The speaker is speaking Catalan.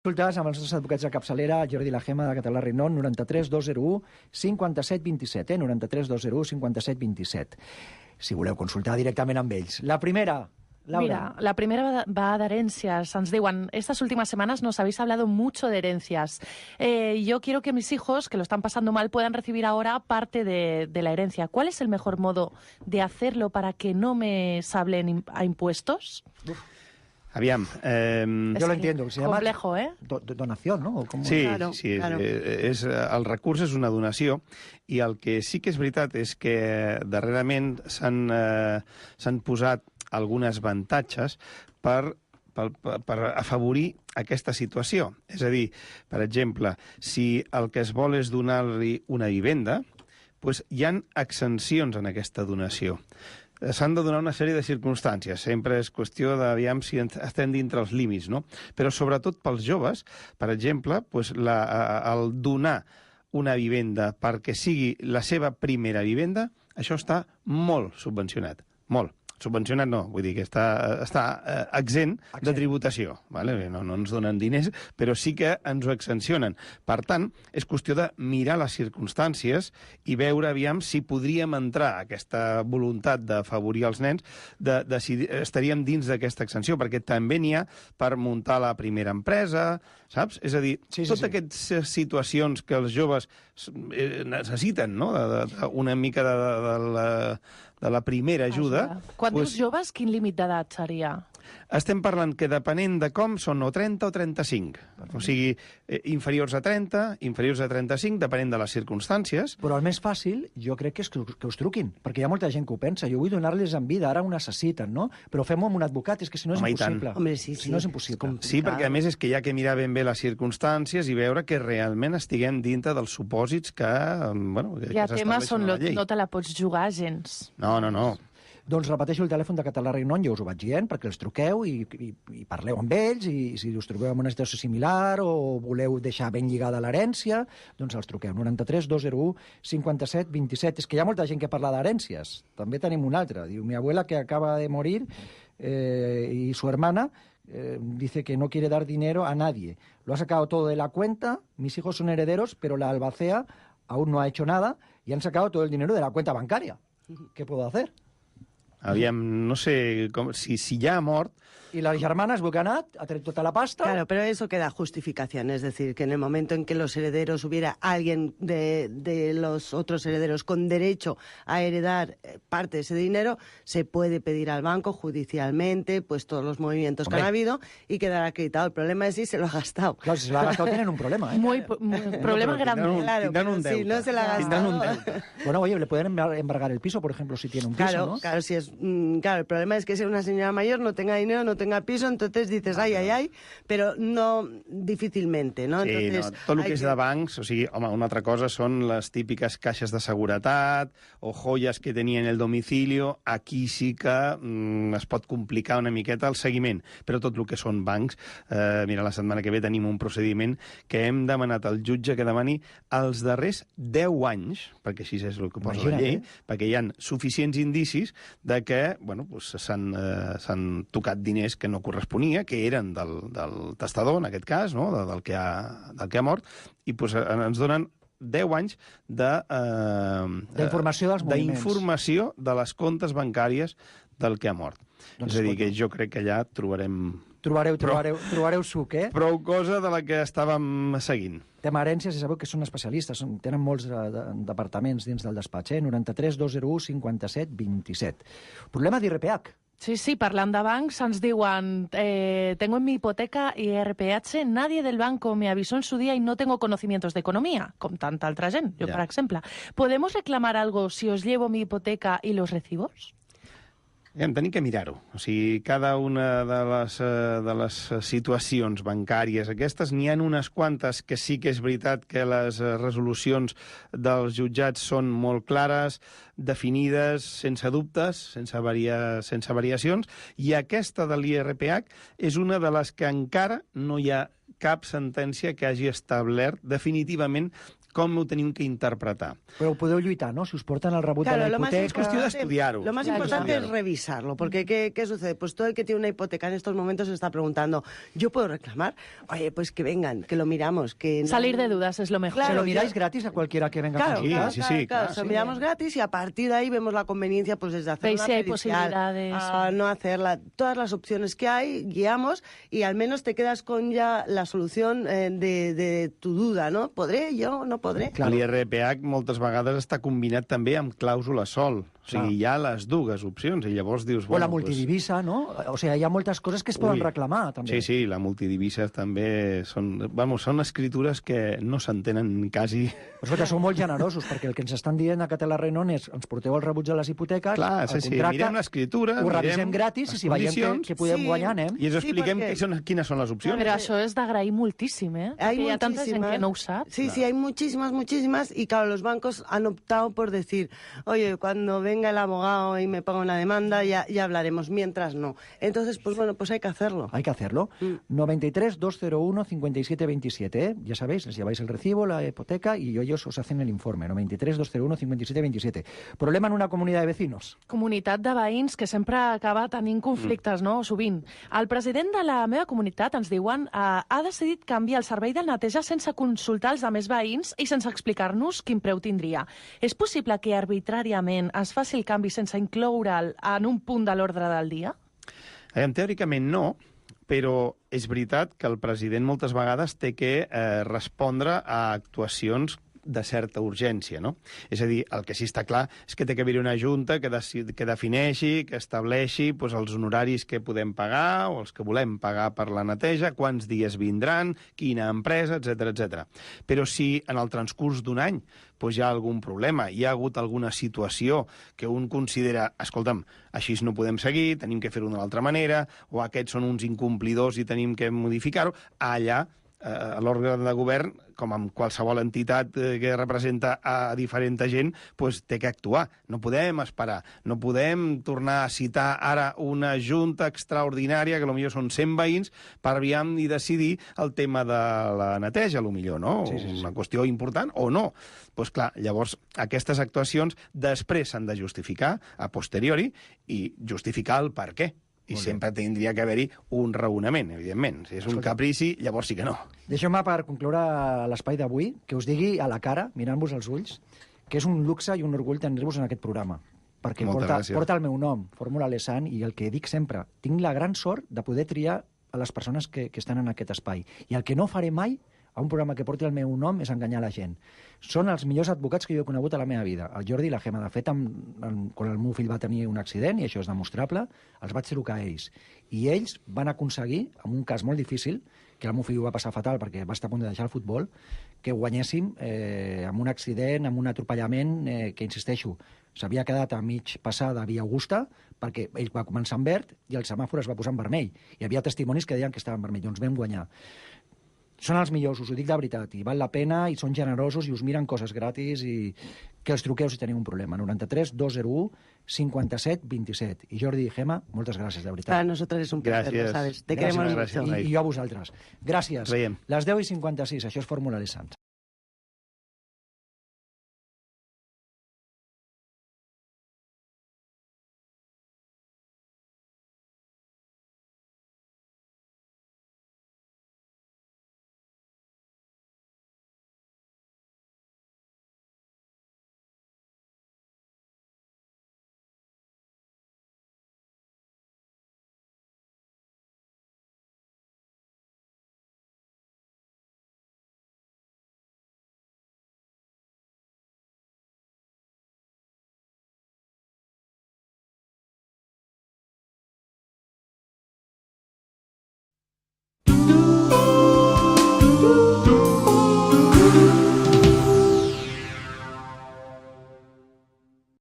Consultes amb els nostres advocats de capçalera, Jordi Lajema, de Català Renon, 93 201 57 27, 93 201 57 27. Si voleu consultar directament amb ells. La primera, Laura. Mira, la primera va de herencias. Nos digan, estas últimas semanas nos habéis hablado mucho de herencias. Yo quiero que mis hijos, que lo están pasando mal, puedan recibir ahora parte de la herencia. ¿Cuál es el mejor modo de hacerlo para que no me sablen a impuestos? Aviam. Yo lo entiendo. Se llama complejo, ¿eh? Donación, ¿no? Sí, Claro, sí, claro. El recurs és una donació i el que sí que és veritat és que darrerament s'han posat algunes avantatges per afavorir aquesta situació. És a dir, per exemple, si el que es vol és donar-li una vivenda, doncs hi ha exencions en aquesta donació. S'han de donar una sèrie de circumstàncies. Sempre és qüestió d'aviam si estem dintre els límits, no? Però sobretot pels joves, per exemple, doncs el donar una vivenda perquè sigui la seva primera vivenda, això està molt subvencionat, molt. Subvencionat no, vull dir que està exempt de tributació. Vale? No ens donen diners, però sí que ens ho exencionen. Per tant, és qüestió de mirar les circumstàncies i veure aviam si podríem entrar a aquesta voluntat d'afavorir els nens, de si estaríem dins d'aquesta exenció, perquè també n'hi ha per muntar la primera empresa, saps? És a dir, totes aquestes situacions que els joves necessiten, no? Una mica de la primera ajuda. Quan dius joves, quin límit d'edat seria? Estem parlant que depenent de com són o 30 o 35. O sigui, inferiors a 30, inferiors a 35, depenent de les circumstàncies. Però el més fàcil, jo crec que és que us truquin, perquè hi ha molta gent que ho pensa. Jo vull donar-les en vida, ara ho necessiten, no? Però fem-ho amb un advocat, és que si no és impossible. Home, sí. Si no és impossible. Sí, perquè a més és que hi ha que mirar ben bé les circumstàncies i veure que realment estiguem dintre dels supòsits que Hi ha temes on no te la pots jugar gens. No. Doncs repeteixo el telèfon de Català Renon, ja us ho vaig dient, perquè els truqueu i parleu amb ells, i si us trobeu en una situació similar o voleu deixar ben lligada l'herència, doncs els truqueu. 93 201 57 27. És que hi ha molta gent que parla d'herències. També tenim una altra. Diu, mi abuela que acaba de morir y su hermana dice que no quiere dar dinero a nadie. Lo ha sacado todo de la cuenta, mis hijos son herederos, pero la albacea aún no ha hecho nada y han sacado todo el dinero de la cuenta bancaria. ¿Qué puedo hacer? Aviam, no sé si ya ha mort. Y la germana es bucanat, ha tret tota la pasta. Claro, pero eso queda justificación, es decir, que en el momento en que los herederos hubiera alguien de los otros herederos con derecho a heredar parte de ese dinero, se puede pedir al banco judicialmente pues todos los movimientos que han habido y quedar acreditado. El problema es si se lo ha gastado. Claro, si se lo ha gastado tienen un problema, ¿eh? Muy problema grande. Claro, pero si no se lo ha gastado... Bueno, oye, le pueden embargar el piso, por ejemplo, si tiene un piso, ¿no? Claro, el problema es que si una señora mayor no tenga dinero, no tenga piso, entonces dices, ay, pero no difícilmente, no? Sí, entonces, tot el que és de bancs, o sigui, home, una altra cosa són les típiques caixes de seguretat o joies que tenien el domicilio, aquí sí que es pot complicar una miqueta el seguiment, però tot el que són bancs, mira, la setmana que ve tenim un procediment que hem demanat al jutge que demani els darrers 10 anys, perquè així és el que posa la llei, perquè hi ha suficients indicis de que s'han tocat diners que no corresponia, que eren del testador, en aquest cas, no? del que ha mort, i doncs, ens donen 10 anys d'informació dels moviments. D'informació de les comptes bancàries del que ha mort. Doncs és a dir, que jo crec que allà trobarem... Trobareu suc, eh? Prou cosa de la que estàvem seguint. Tema herències, ja sabeu que són especialistes, tenen molts departaments dins del despatx, 93 201 57 27. Problema d'IRPH. Sí, parlant de bancs, ens diuen tengo en mi hipoteca IRPH, nadie del banco me avisó en su día y no tengo conocimientos de economía, com tanta altra gent, jo, per exemple. ¿Podemos reclamar algo si os llevo mi hipoteca y los recibos? Tenim que mirar-ho. O sigui, cada una de les situacions bancàries aquestes, n'hi ha unes quantes que sí que és veritat que les resolucions dels jutjats són molt clares, definides, sense dubtes, sense variacions, i aquesta de l'IRPH és una de les que encara no hi ha cap sentència que hagi establert definitivament com ho tenim que interpretar. Pero podeu lluitar, ¿no? Si os portan el rebut Claro, de la lo más hipoteca... Es cuestión de estudiarlo. Lo más Claro, importante claro. es revisarlo, porque ¿qué sucede? Pues todo el que tiene una hipoteca en estos momentos se está preguntando, ¿yo puedo reclamar? Oye, pues que vengan, que lo miramos. Que no- Salir de dudas es lo mejor. ¿Se Claro, lo miráis yo- gratis a cualquiera que venga Claro, a consultar? claro. se lo miramos gratis y a partir de ahí vemos la conveniencia pues desde hacer Veis una si hay pericial posibilidades. a no hacerla. Todas las opciones que hay, guiamos y al menos te quedas con ya la solución de tu duda, ¿no? ¿Podré? ¿Yo? ¿No podré? Claro. L'IRPH moltes vegades està combinat també amb clàusula sol. O sigui, Clar. hi ha les dues opcions i llavors dius... O la bueno, multidivisa, ¿no? O sea, hi ha moltes coses que es poden Ui. reclamar, també. Sí, sí, la multidivisa també són escritures que no s'entenen quasi... Però escolta, sou molt generosos, perquè el que ens estan dient a Catala Renon és ens porteu els rebuts de les hipoteques, Clar, sí, el sí, contracte, mirem l'escriptura, ho revisem mirem gratis i les si veiem condicions. que podem Sí. guanyar, anem. I ens Sí, expliquem perquè- quines són les opcions. Però això és d'agrair moltíssim, ¿eh? Perquè hi ha tanta gent que no ho sap. Sí, sí, hay muchísimas. Y claro, los bancos han optado por decir, oye, cuando venga el abogado y me ponga una demanda, ya hablaremos. Mientras no. Entonces, pues bueno, pues hay que hacerlo. Hay que hacerlo. 93 201 57 27, ¿eh? Ya sabéis, les lleváis el recibo, la hipoteca y ellos os hacen el informe. 93 201 57 27. Problema en una comunidad de vecinos. Comunitat de veïns que sempre acaba tenint conflictes, no?, sovint. El president de la meva comunitat, ens diuen, ha decidit canviar el servei de neteja sense consultar els altres veïns i sense explicar-nos quin preu tindria. És possible que arbitràriament es faci el canvi sense incloure'l en un punt de l'ordre del dia? Teòricament no, però és veritat que el president moltes vegades té que respondre a actuacions de certa urgència, no? És a dir, el que sí està clar és que té que haver-hi una junta que defineixi, que estableixi doncs, els honoraris que podem pagar o els que volem pagar per la neteja, quants dies vindran, quina empresa, etc etc. Però si en el transcurs d'un any doncs, hi ha algun problema, hi ha hagut alguna situació que un considera, escolta'm, així no podem seguir, tenim que fer-ho d'una altra manera, o aquests són uns incomplidors i tenim que modificar-ho, allà l'òrgan de govern, com amb qualsevol entitat que representa a diferent gent, doncs té que actuar. No podem esperar. No podem tornar a citar ara una junta extraordinària, que potser són 100 veïns, per aviam i decidir el tema de la neteja, potser, no? Sí. Una qüestió important o no. Doncs clar, llavors aquestes actuacions després s'han de justificar a posteriori i justificar el per què. I sempre tindria que haver-hi un raonament, evidentment. Si és un caprici, llavors sí que no. Deixeu-me, per concloure l'espai d'avui, que us digui a la cara, mirant-vos als ulls, que és un luxe i un orgull tenir-vos en aquest programa. Perquè Moltes gràcies. porta el meu nom, Fórmula Lesan, i el que dic sempre, tinc la gran sort de poder triar a les persones que estan en aquest espai. I el que no faré mai a un programa que porti el meu nom és enganyar la gent. Són els millors advocats que jo he conegut a la meva vida. El Jordi i la Gemma. De fet, quan el meu fill va tenir un accident, i això és demostrable, els vaig trucar a ells. I ells van aconseguir, en un cas molt difícil, que el meu fill ho va passar fatal perquè va estar a punt de deixar el futbol, que guanyéssim amb un accident, amb un atropellament que, insisteixo, s'havia quedat a mig passar de Via Augusta perquè ell va començar en verd i el semàfor es va posar en vermell. Hi havia testimonis que deien que estava en vermell. Doncs vam guanyar. Són els millors, us ho dic de veritat, i val la pena, i són generosos, i us miren coses gratis, i que els truqueu si teniu un problema. 93 201 57 27. I Jordi i Gemma, moltes gràcies, de veritat. Para nosotros es un placer, Gràcies. lo sabes. Te Gràcies, queremos gràcies. mucho. I jo a vosaltres. Gràcies. Ens veiem. Les 10:56, això és Fórmula Lesan.